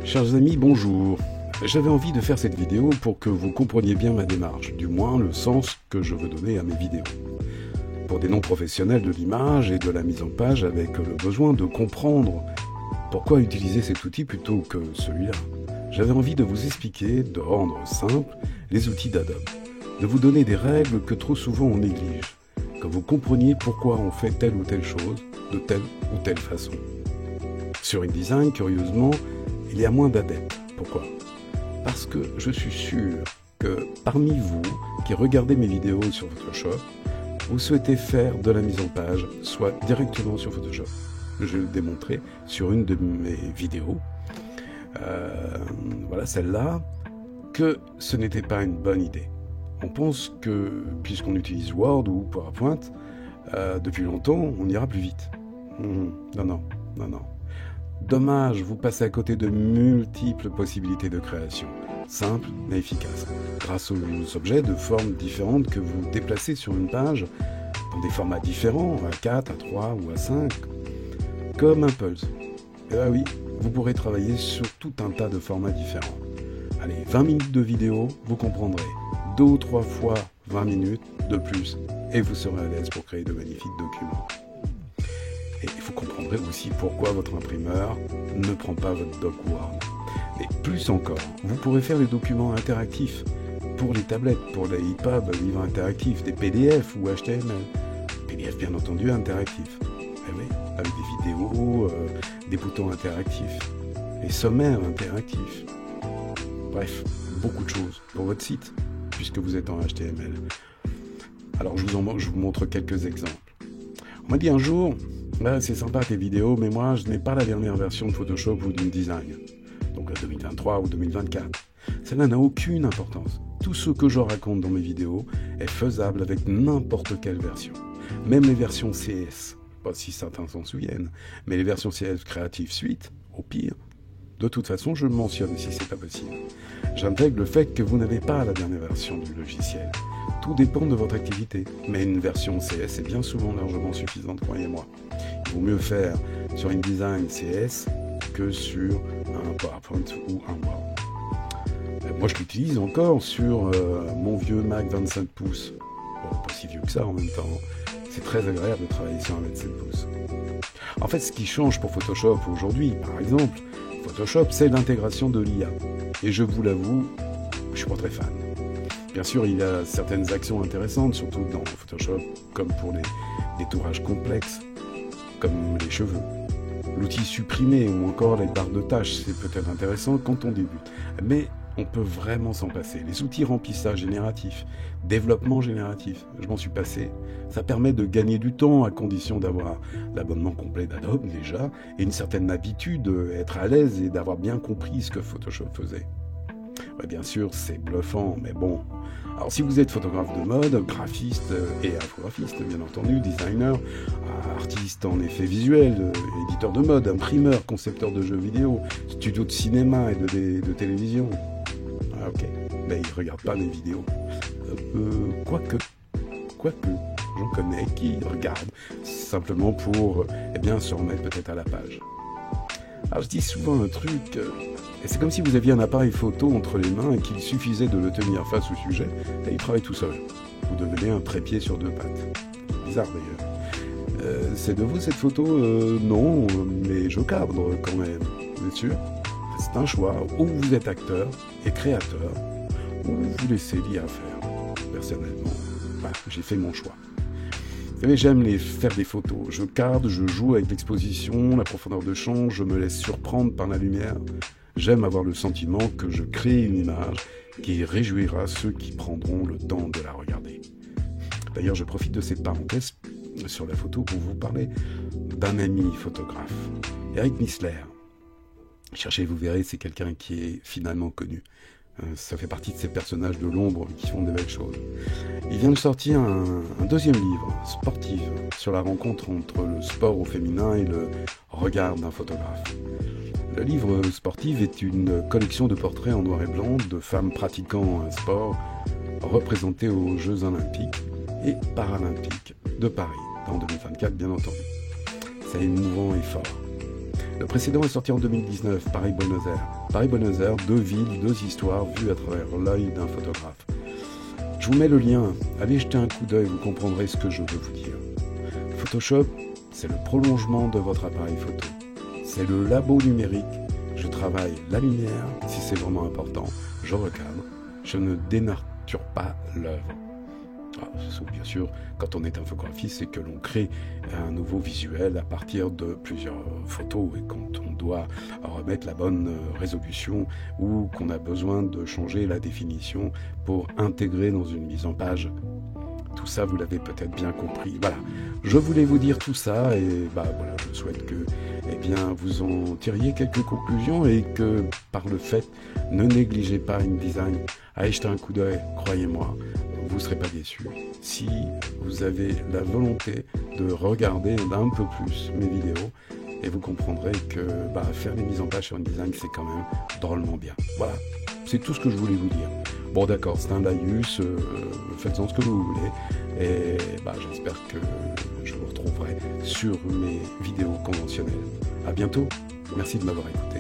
Chers amis, bonjour. J'avais envie de faire cette vidéo pour que vous compreniez bien ma démarche, du moins le sens que je veux donner à mes vidéos. Pour des non-professionnels de l'image et de la mise en page avec le besoin de comprendre pourquoi utiliser cet outil plutôt que celui-là, j'avais envie de vous expliquer, de rendre simple les outils d'Adobe, de vous donner des règles que trop souvent on néglige, que vous compreniez pourquoi on fait telle ou telle chose de telle ou telle façon. Sur InDesign, curieusement, il y a moins d'adeptes. Pourquoi ? Parce que je suis sûr que parmi vous qui regardez mes vidéos sur Photoshop, vous souhaitez faire de la mise en page, soit directement sur Photoshop. Je vais le démontrer sur une de mes vidéos, voilà celle-là, que ce n'était pas une bonne idée. On pense que, puisqu'on utilise Word ou PowerPoint, depuis longtemps, on ira plus vite. Non. Dommage, vous passez à côté de multiples possibilités de création, simples mais efficaces, grâce aux objets de formes différentes que vous déplacez sur une page, dans des formats différents, A4, A3 ou A5, comme un Pulse. Et oui, vous pourrez travailler sur tout un tas de formats différents. Allez, 20 minutes de vidéo, vous comprendrez. 2 ou 3 fois 20 minutes de plus, et vous serez à l'aise pour créer de magnifiques documents. Et vous comprendrez aussi pourquoi votre imprimeur ne prend pas votre doc Word. Mais plus encore, vous pourrez faire des documents interactifs pour les tablettes, pour les EPUB, livres interactifs, des PDF ou HTML. PDF bien entendu interactifs. Eh oui, avec des vidéos, des boutons interactifs, des sommaires interactifs. Bref, beaucoup de choses pour votre site, puisque vous êtes en HTML. Alors je vous montre quelques exemples. On m'a dit un jour, c'est sympa tes vidéos, mais moi je n'ai pas la dernière version de Photoshop ou d'InDesign. Donc la 2023 ou 2024. Cela n'a aucune importance. Tout ce que je raconte dans mes vidéos est faisable avec n'importe quelle version. Même les versions CS, pas si certains s'en souviennent, mais les versions CS Creative Suite, au pire. De toute façon, je le mentionne si c'est pas possible. J'intègre le fait que vous n'avez pas la dernière version du logiciel. Tout dépend de votre activité, mais une version CS est bien souvent largement suffisante, croyez-moi. Il vaut mieux faire sur InDesign CS que sur un PowerPoint ou un Word. Moi, je l'utilise encore sur mon vieux Mac 27 pouces. Bon, pas si vieux que ça en même temps. C'est très agréable de travailler sur un 27 pouces. En fait, ce qui change pour Photoshop aujourd'hui, par exemple, Photoshop, c'est l'intégration de l'IA. Et je vous l'avoue, je suis pas très fan. Bien sûr, il y a certaines actions intéressantes, surtout dans Photoshop, comme pour les tourages complexes, comme les cheveux. L'outil supprimer ou encore les barres de tâches, c'est peut-être intéressant quand on débute. Mais on peut vraiment s'en passer. Les outils remplissage génératif, développement génératif, je m'en suis passé. Ça permet de gagner du temps à condition d'avoir l'abonnement complet d'Adobe déjà, et une certaine habitude, être à l'aise et d'avoir bien compris ce que Photoshop faisait. Ouais, bien sûr, c'est bluffant, mais bon. Alors si vous êtes photographe de mode, graphiste et infographiste, bien entendu, designer, artiste en effets visuels, éditeur de mode, imprimeur, concepteur de jeux vidéo, studio de cinéma et de télévision. Ah ok, mais ils ne regardent pas mes vidéos. Quoique, j'en connais qui regardent, simplement pour se remettre peut-être à la page. Alors je dis souvent un truc, et c'est comme si vous aviez un appareil photo entre les mains et qu'il suffisait de le tenir face au sujet, et il travaille tout seul. Vous devenez un trépied sur 2 pattes. Bizarre d'ailleurs. C'est de vous cette photo non, mais je cadre quand même, vous êtes sûr ? C'est un choix, ou vous êtes acteur et créateur, ou vous laissez l'IA faire. Personnellement, j'ai fait mon choix. Vous savez, j'aime faire des photos. Je cadre, je joue avec l'exposition, la profondeur de champ, je me laisse surprendre par la lumière. J'aime avoir le sentiment que je crée une image qui réjouira ceux qui prendront le temps de la regarder. D'ailleurs, je profite de cette parenthèse sur la photo pour vous parler d'un ami photographe, Eric Missler. Cherchez, vous verrez, c'est quelqu'un qui est finalement connu. Ça fait partie de ces personnages de l'ombre qui font de belles choses. Il vient de sortir un deuxième livre, sportif, sur la rencontre entre le sport au féminin et le regard d'un photographe. Le livre sportif est une collection de portraits en noir et blanc de femmes pratiquant un sport représentées aux Jeux Olympiques et Paralympiques de Paris, en 2024 bien entendu. c'est émouvant et fort. Le précédent est sorti en 2019, Paris-Buenos Aires. Paris-Buenos Aires, 2 villes, 2 histoires vues à travers l'œil d'un photographe. Je vous mets le lien, allez jeter un coup d'œil, vous comprendrez ce que je veux vous dire. Photoshop, c'est le prolongement de votre appareil photo. C'est le labo numérique. Je travaille la lumière, si c'est vraiment important, je recadre, je ne dénature pas l'œuvre. Sauf bien sûr, quand on est infographiste, c'est que l'on crée un nouveau visuel à partir de plusieurs photos et quand on doit remettre la bonne résolution ou qu'on a besoin de changer la définition pour intégrer dans une mise en page. Tout ça, vous l'avez peut-être bien compris. Voilà, je voulais vous dire tout ça et voilà, je souhaite que vous en tiriez quelques conclusions et que par le fait, ne négligez pas InDesign. Allez jeter un coup d'œil, croyez-moi, vous ne serez pas déçus. Si vous avez la volonté de regarder d'un peu plus mes vidéos, et vous comprendrez que faire des mises en page sur InDesign, c'est quand même drôlement bien. Voilà, c'est tout ce que je voulais vous dire. Bon d'accord, c'est un laïus, faites-en ce que vous voulez, et j'espère que je vous retrouverai sur mes vidéos conventionnelles. À bientôt, merci de m'avoir écouté.